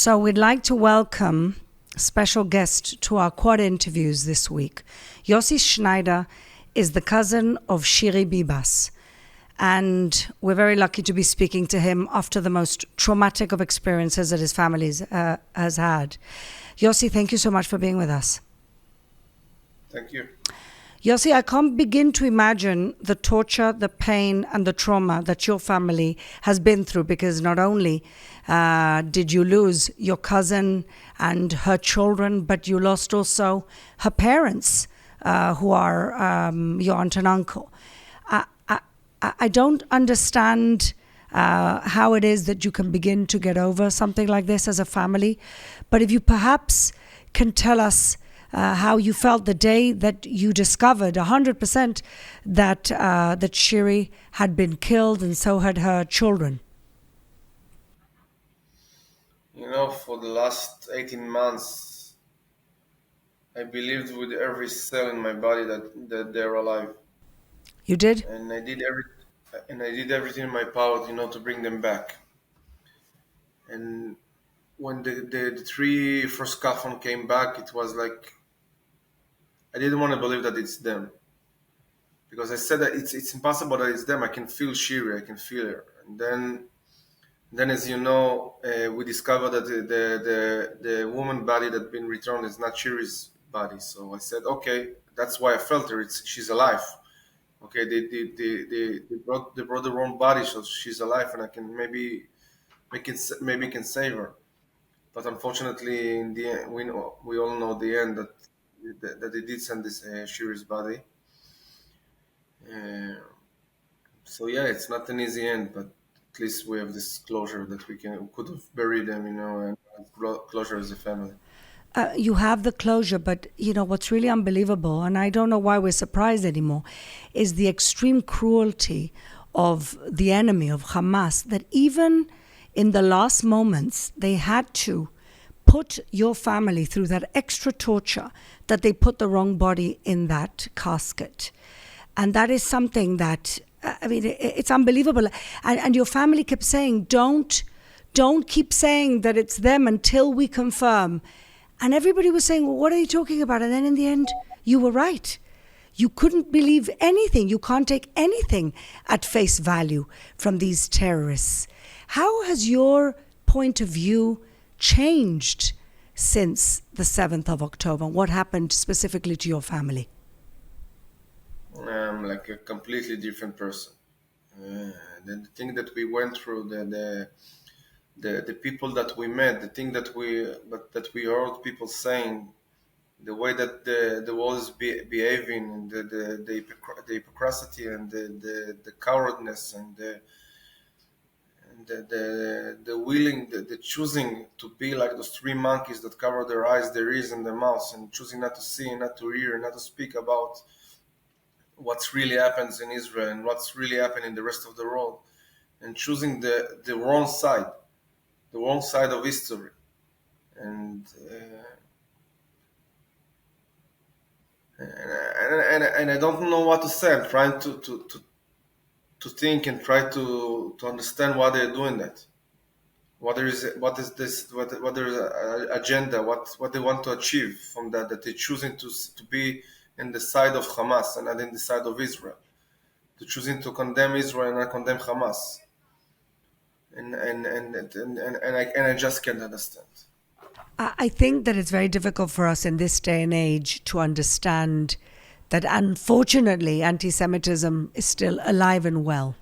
So we'd like to welcome a special guest to our quad interviews this week. Yossi Schneider is the cousin of Shiri Bibas, and we're very lucky to be speaking to him after the most traumatic of experiences that his family has had. Yossi, thank you so much for being with us. Thank you. Yossi, I can't begin to imagine the torture, the pain, and the trauma that your family has been through, because not only did you lose your cousin and her children, but you lost also her parents, who are your aunt and uncle. I don't understand how it is that you can begin to get over something like this as a family, but if you perhaps can tell us how you felt the day that you discovered 100% that Shiri had been killed, and so had her children. You know, for the last 18 months, I believed with every cell in my body that they're alive, You did? and I did everything in my power, to bring them back. And when the three first coffin came back, it was like I didn't want to believe that it's them, because I said that it's impossible that it's them. I can feel Shiri, I can feel her, and then, as you know, we discovered that the woman body that been returned is not Shiri's body. So I said, okay, that's why I felt her. She's alive. Okay, they brought the wrong body, so she's alive, and I can maybe can save her. But unfortunately, in the end, we all know the end that they did send this Shiri's body. Uh, So yeah, it's not an easy end, but at least we have this closure that we could have buried them, and closure as a family. You have the closure, but what's really unbelievable, and I don't know why we're surprised anymore, is the extreme cruelty of the enemy, of Hamas, that even in the last moments, they had to put your family through that extra torture, that they put the wrong body in that casket. And that is something that, it's unbelievable. And your family kept saying, don't keep saying that it's them until we confirm. And everybody was saying, well, what are you talking about? And then in the end, you were right. You couldn't believe anything. You can't take anything at face value from these terrorists. How has your point of view changed since the 7th of October? What happened specifically to your family? I'm like a completely different person. The thing that we went through, the people that we met, the thing that we heard people saying, the way that the world is behaving, and the hypocrisy and the cowardness and the willing, the choosing to be like those three monkeys that cover their eyes, their ears, and their mouths, and choosing not to see, not to hear, not to speak about what's really happens in Israel and what's really happening in the rest of the world, and choosing the wrong side of history. And and I don't know what to say. I'm trying to think and try to understand why they're doing that. What is this? What there is agenda? What they want to achieve from that they're choosing to be in the side of Hamas and not in the side of Israel. They're choosing to condemn Israel and not condemn Hamas. And I just can't understand. I think that it's very difficult for us in this day and age to understand that, unfortunately, anti-Semitism is still alive and well.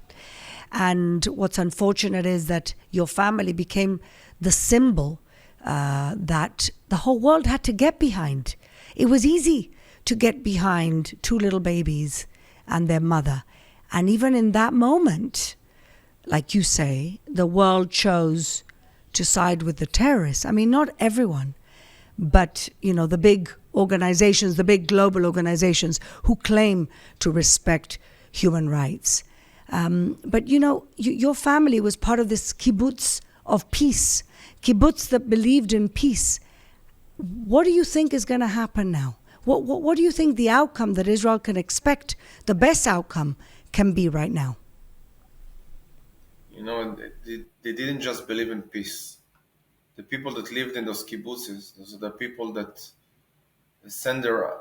And what's unfortunate is that your family became the symbol that the whole world had to get behind. It was easy to get behind two little babies and their mother. And even in that moment, like you say, the world chose to side with the terrorists. I mean, not everyone, but, the big organizations, the big global organizations who claim to respect human rights. But, your family was part of this kibbutz of peace, kibbutz that believed in peace. What do you think is going to happen now? What do you think the outcome that Israel can expect, the best outcome, can be right now? They didn't just believe in peace. the people that lived in those kibbutzes, those are the people that send their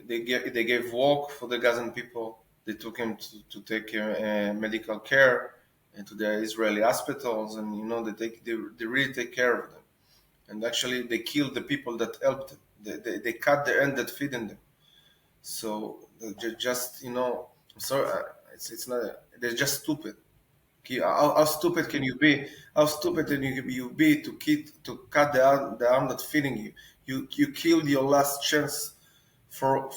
they gave work for the Gazan people. They took him to take medical care and to the Israeli hospitals, and they really take care of them. And actually, they killed the people that helped them. They cut the end that feeding them. So just I'm sorry, it's not. They're just stupid. How stupid can you be? How stupid can you be to cut the arm that's feeding you? You killed your last chance for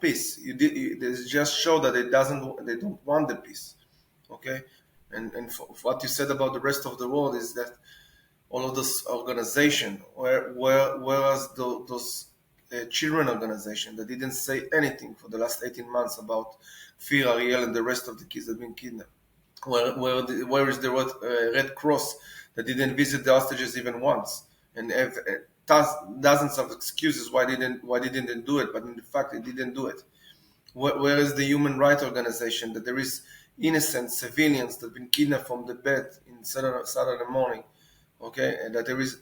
peace. They just show that they don't want the peace. Okay, and for what you said about the rest of the world is that all of those organization, whereas those children organization that didn't say anything for the last 18 months about Kfir, Ariel, and the rest of the kids that have been kidnapped. Where is the Red Cross that didn't visit the hostages even once and have dozens of excuses why they didn't do it, but in fact they didn't do it. Where is the human rights organization that there is innocent civilians that have been kidnapped from the bed in Saturday morning, okay, and that there was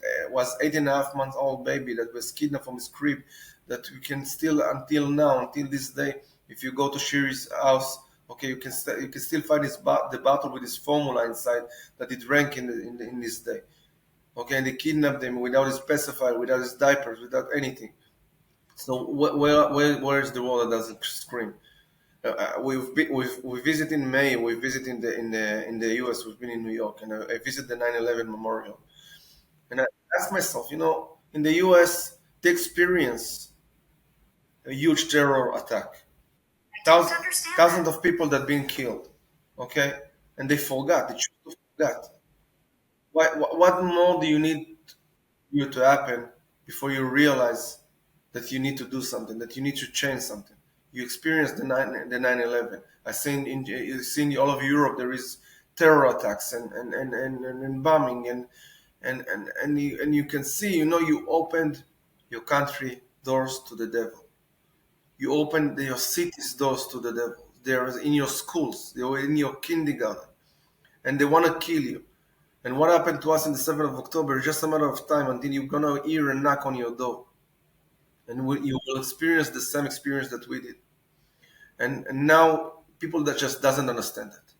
8.5 months old baby that was kidnapped from his crib, that you can still until this day, if you go to Shiri's house, okay, you can still find the bottle with his formula inside that it drank in this day, okay, and they kidnapped him without his pacifier, without his diapers, without anything. So where is the world that doesn't scream? We visit in May. We visit in the U.S. We've been in New York, and I visit the 9/11 memorial. And I ask myself, in the US, they experience a huge terror attack. Thousands of people that been killed, okay? And they forgot, they choose to forget. What more do you need you to happen before you realize that you need to do something, that you need to change something? You experience the 9/11. I seen in all of Europe there is terror attacks and bombing and you can see, you opened your country doors to the devil. You opened your city's doors to the devil. They're in your schools, they're in your kindergarten, and they want to kill you. And what happened to us in the 7th of October is just a matter of time until you're going to hear a knock on your door. And you will experience the same experience that we did. And now people that just doesn't understand that.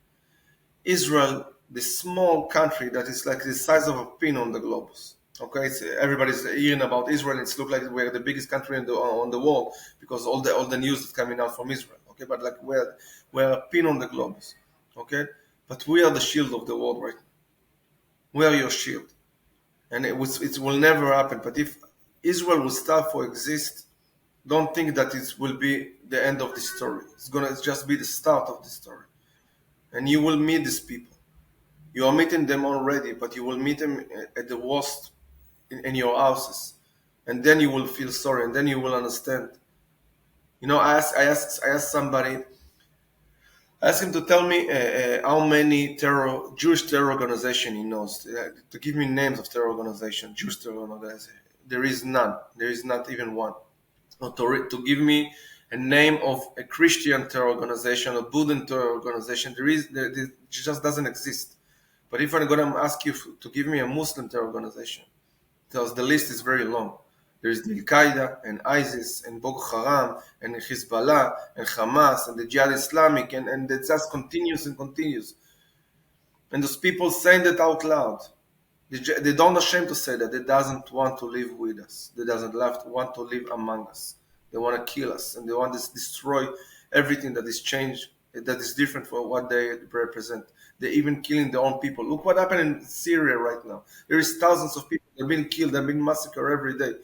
Israel, this small country that is like the size of a pin on the globus. Okay, everybody's hearing about Israel. It's look like we're the biggest country on the world because all the news is coming out from Israel. Okay, but like we're a pin on the globus. Okay, but we are the shield of the world right now. We are your shield, and it will never happen. But if Israel will start to exist, don't think that it will be the end of the story. It's gonna just be the start of the story, and you will meet these people. You are meeting them already, but you will meet them at the worst in your houses, and then you will feel sorry, and then you will understand. I asked somebody. I asked him to tell me how many Jewish terror organization he knows, to give me names of terror organization, Jewish terror organization. There is none. There is not even one. Or to give me a name of a Christian terror organization, a Buddhist terror organization, it just doesn't exist. But if I'm going to ask you to give me a Muslim terror organization, because the list is very long. There is Al Qaeda and ISIS and Boko Haram and Hezbollah and Hamas and the Jihad Islamic and it just continues and continues. And those people saying that out loud, they don't ashamed to say that they doesn't want to live with us. They doesn't want to live among us. They want to kill us and they want to destroy everything that is changed, that is different from what they represent. They're even killing their own people. Look what happened in Syria right now. There is thousands of people that have been killed and been massacred every day.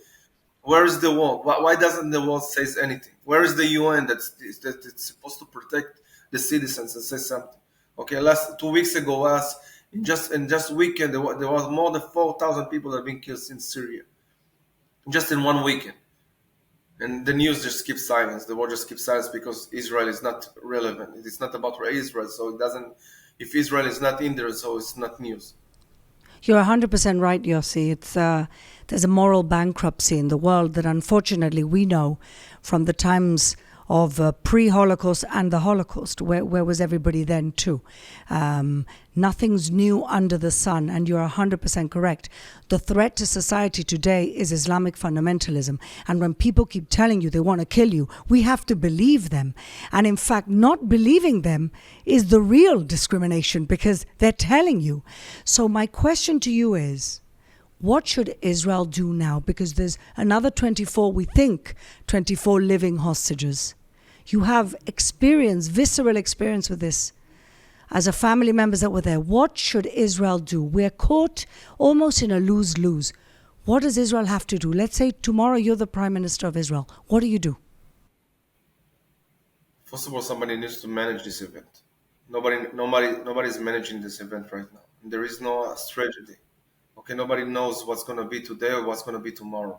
Where is the world? Why doesn't the world say anything? Where is the UN that's supposed to protect the citizens and say something? Okay, 2 weeks ago, in just weekend, there was more than 4,000 people that have been killed in Syria, just in one weekend. And the news just keeps silence. The world just keeps silence because Israel is not relevant. It's not about Israel, so it doesn't. If Israel is not in there, so it's not news. You're 100% right, Yossi. There's a moral bankruptcy in the world that unfortunately we know from the times of pre-Holocaust and the Holocaust. Where was everybody then too? Nothing's new under the sun, and you're 100% correct. The threat to society today is Islamic fundamentalism, and when people keep telling you they want to kill you, we have to believe them. And in fact, not believing them is the real discrimination, because they're telling you. So my question to you is, what should Israel do now? Because there's another 24, we think, 24 living hostages. You have experience, visceral experience with this. As a family members that were there, what should Israel do? We're caught almost in a lose-lose. What does Israel have to do? Let's say tomorrow you're the Prime Minister of Israel. What do you do? First of all, somebody needs to manage this event. Nobody is managing this event right now. And there is no strategy. Okay, nobody knows what's going to be today or what's going to be tomorrow.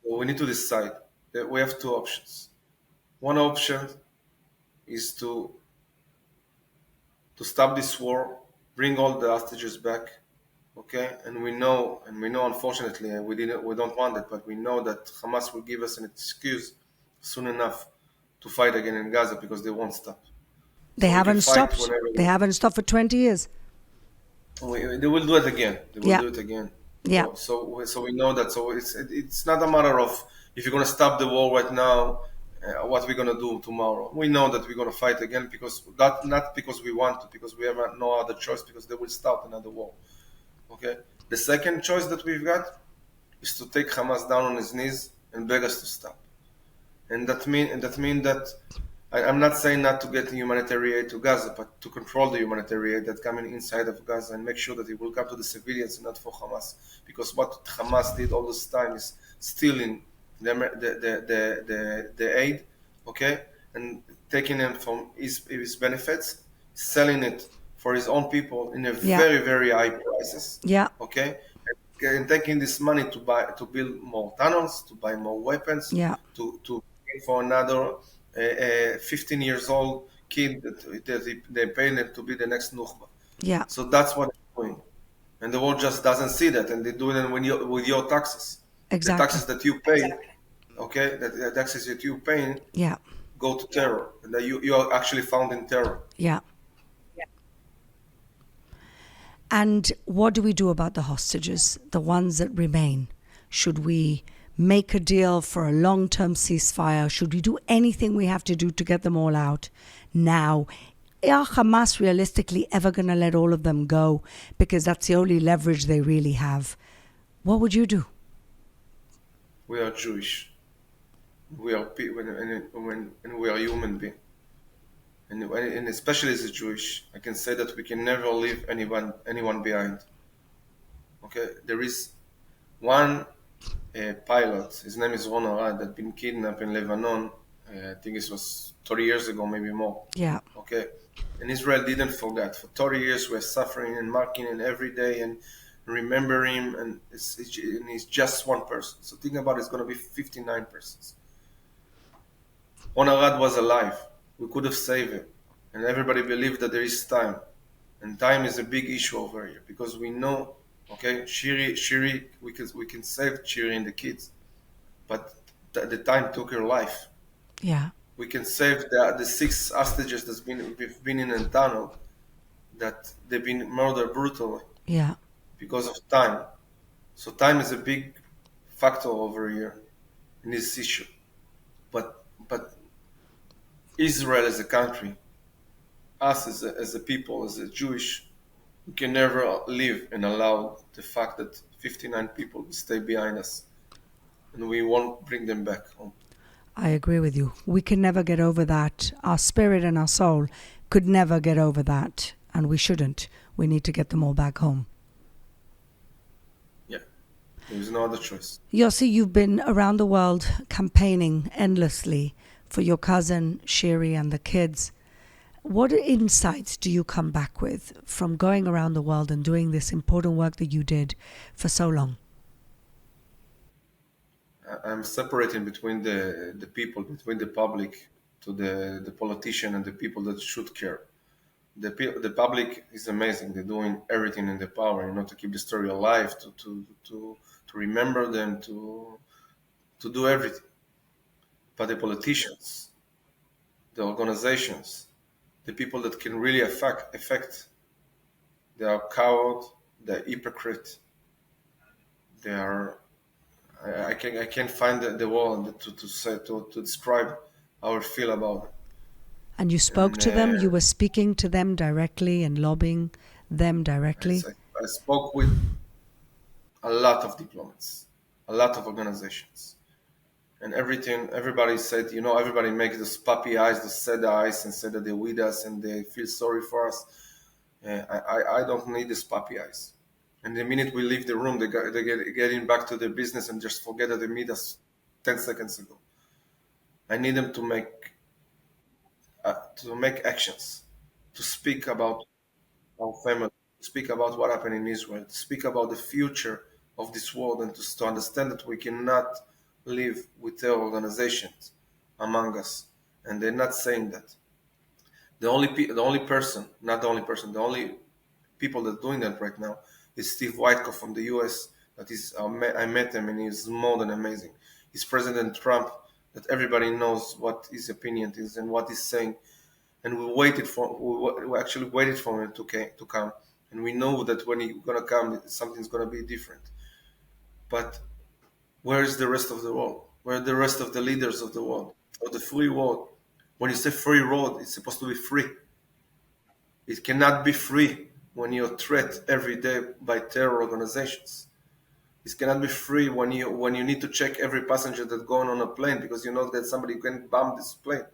So we need to decide that we have two options. One option is to stop this war, bring all the hostages back, okay? And we know, unfortunately, and we don't want it, but we know that Hamas will give us an excuse soon enough to fight again in Gaza, because they won't stop. They haven't stopped. They haven't stopped for 20 years. They will do it again. They will do it again. Yeah. So we know that. So it's not a matter of if you're going to stop the war right now, what we're going to do tomorrow. We know that we're going to fight again, because not because we want to, because we have no other choice, because they will start another war. Okay. The second choice that we've got is to take Hamas down on his knees and beg us to stop. And that mean that I'm not saying not to get humanitarian aid to Gaza, but to control the humanitarian aid that's coming inside of Gaza and make sure that it will come to the civilians and not for Hamas. Because what Hamas did all this time is stealing the aid, okay, and taking it from his benefits, selling it for his own people in a very, very high prices. Yeah. Okay. And taking this money to build more tunnels, to buy more weapons, to pay for another 15 years old kid that they pay them to be the next Nukhba. Yeah. So that's what they're doing. And the world just doesn't see that, and they do it with your taxes. Exactly. The taxes that you pay, okay, the taxes that you pay go to terror, and that you are actually found in terror. Yeah. And what do we do about the hostages, the ones that remain? Should we make a deal for a long-term ceasefire? Should we do anything we have to do to get them all out now? Are Hamas realistically ever going to let all of them go? Because that's the only leverage they really have. What would you do? We are Jewish. We are people, and we are human beings. And especially as a Jewish, I can say that we can never leave anyone behind. Okay, there is one pilot. His name is Ron Arad, that been kidnapped in Lebanon. I think it was 30 years ago, maybe more. Yeah. Okay, and Israel didn't forget. For 30 years, we're suffering and marking him every day and remember him. And he's just one person. So think about it, it's going to be 59 persons. Ron Arad was alive. We could have saved him. And everybody believed that there is time. And time is a big issue over here, because we know, okay, Shiri, we can save Shiri and the kids. But the time took her life. Yeah. We can save the 6 hostages that's been in a tunnel, that they've been murdered brutally. Yeah. Because of time. So time is a big factor over here in this issue. But Israel as a country, us as a people, as a Jewish, we can never live and allow the fact that 59 people will stay behind us, and we won't bring them back home. I agree with you. We can never get over that. Our spirit and our soul could never get over that, and we shouldn't. We need to get them all back home. Yeah, there's no other choice. Yossi, you've been around the world campaigning endlessly for your cousin Shiri and the kids. What insights do you come back with from going around the world and doing this important work that you did for so long? I'm separating between the people, between the public to the politician and the people that should care. The public is amazing. They're doing everything in their power, to keep the story alive, to remember them, to do everything. But the politicians, the organizations, the people that can really affect, they are coward, they're hypocrite, they are. I can't find the word to describe how I feel about it. And you spoke And to them? You were speaking to them directly and lobbying them directly? I spoke with a lot of diplomats, a lot of organizations, and everybody said, everybody makes those puppy eyes, those sad eyes, and said that they're with us and they feel sorry for us. I don't need these puppy eyes. And the minute we leave the room, they get getting back to their business and just forget that they meet us 10 seconds ago. I need them to make actions, to speak about our family, to speak about what happened in Israel, to speak about the future of this world, and to understand that we cannot live with terror organizations among us. And they're not saying that. The only person, not the only person, the only people that are doing that right now is Steve Witkoff from the U.S. That is, I met him and he's more than amazing. He's President Trump, that everybody knows what his opinion is and what he's saying. And we actually waited for him to come, and we know that when he's gonna come, something's gonna be different. But where is the rest of the world? Where are the rest of the leaders of the world, of the free world? When you say free world, it's supposed to be free. It cannot be free when you're threatened every day by terror organizations. It cannot be free when you need to check every passenger that's going on a plane because you know that somebody can bomb this plane.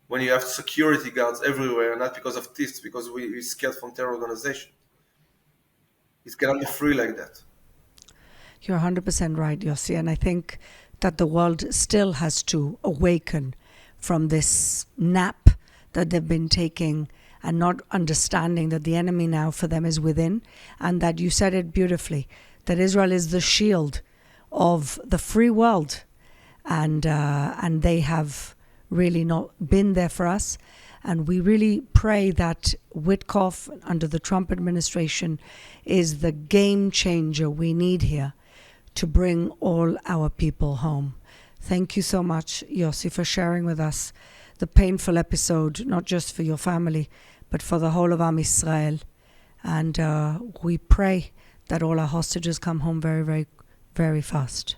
When you have security guards everywhere, not because of thieves, because we're scared from terror organization. It cannot be free like that. You're 100% right, Yossi, and I think that the world still has to awaken from this nap that they've been taking and not understanding that the enemy now for them is within, and that you said it beautifully, that Israel is the shield of the free world, and they have really not been there for us. And we really pray that Witkoff under the Trump administration is the game changer we need here to bring all our people home. Thank you so much, Yossi, for sharing with us the painful episode, not just for your family, but for the whole of Am Israel. And we pray that all our hostages come home very, very, very fast.